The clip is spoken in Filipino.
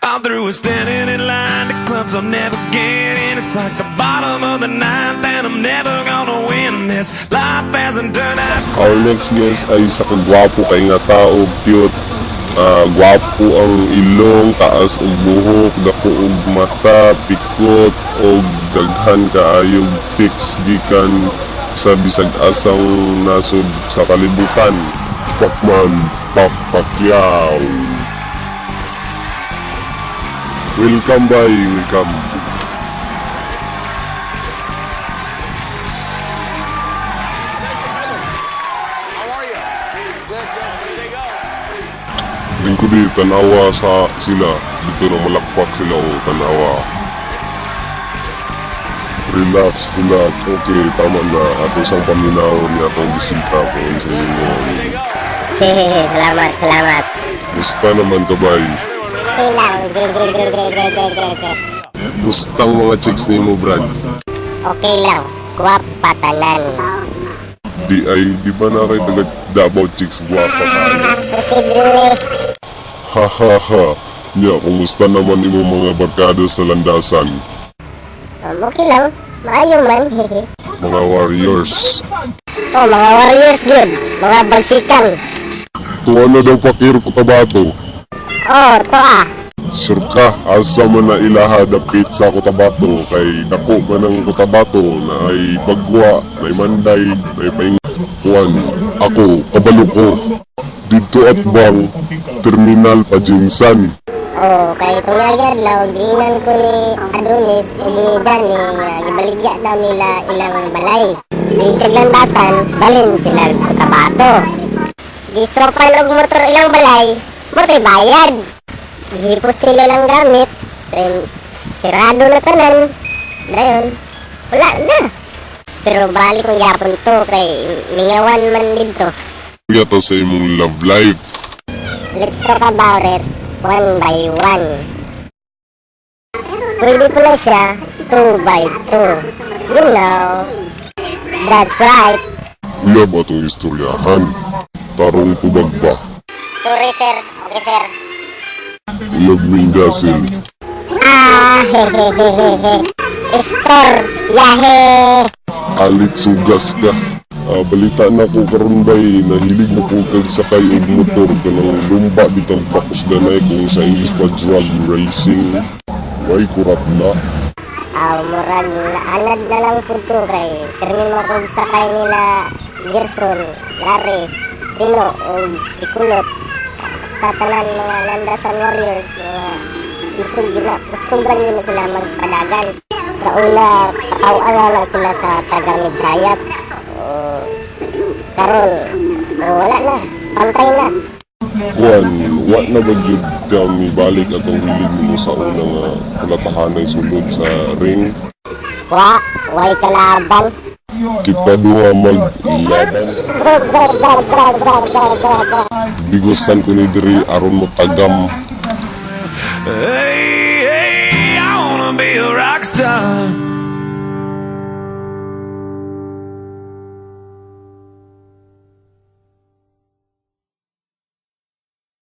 All through standing in line, the clubs I'll never get in. It's like the bottom of the ninth, and I'm never gonna win this. Life hasn't turned out. Our next guest ay sa kagwapo kay nga tao, cute. Gwapo ang ilong, taas og buhok, dako og mata, pikot og daghan kaayog chicks gikan sa bisag asang nasod sa kalibutan. Pacman Pacquiao. Welcome by, welcome. Din ko di tanawa sa sila, dito na malakpak sila o tanawa. Relax, relax, okay, tama na. Ato isang paminaw niya akong bisita ko sa inyo. Hehehe, salamat. Gusta naman ka bay? Okay lang, Gustang mga chicks ni mo, Brad? okay lang, patanan. Di ba na kayo taga Davao chicks guwapa ka? Posible. Hahaha. Nya, kumusta naman imo mga barkada sa landasan? Okay lang, maayo man, hehe. Mga warriors. Oh, mga warriors good, mga bagsikan. Tuwa na daw pakir ko tabato. Oh, to ah. Sure ka, asa man na ilaha dapit sa Cotabato kay dako man ang Cotabato na ay bagwa, na manday, na painguan. Ako, kabalo ko. Dito at bang terminal Pajinsan. Oh, kay tungayan lang, giingnan ko ni Adonis, ni Danny, nga gibaligya daw nila ilang balay. Di kaglandasan, balin sila Cotabato. Gisopan og motor ilang balay, moto'y bayad. Gihipos nila lang gamit, then sirado na tanan. Dayon, wala na. Pero balik kong yapon to, kay mingawan man dito. Yata sa imong love life. Let's talk about it, one by one. Pwede po lang siya, 2 by 2. You know, that's right. Ulab atong istoryahan. Tarong tubag ba? Sorry sir, okay sir. Ulab Mindasil. Hehehehe. Store, yahe. Alit sugas ka. Balita na ko karon bay nahilig mo ko kag sakay og motor kanang lumba bitang pakos danay kung sa English pa drug racing. Way kurat na. Murag anad na lang po to kay termino kong sakay nila Gerson, Larry, Tino, o si Kulot. Basta tanan mga landasan warriors, mga isog na, kusubran nyo sila magpadagan. Sa una, pataw-araw na sila sa taga-midsayap. Karon, wala na, pantay na. Kuan, wa na ba gyud kami balik atong hilig mo sa una nga palatahanay sulod sa ring? Way kalaban. Kita duha maglaban. Bigusan ko ni diri aron mo tagam. Hey, I wanna be a rock star.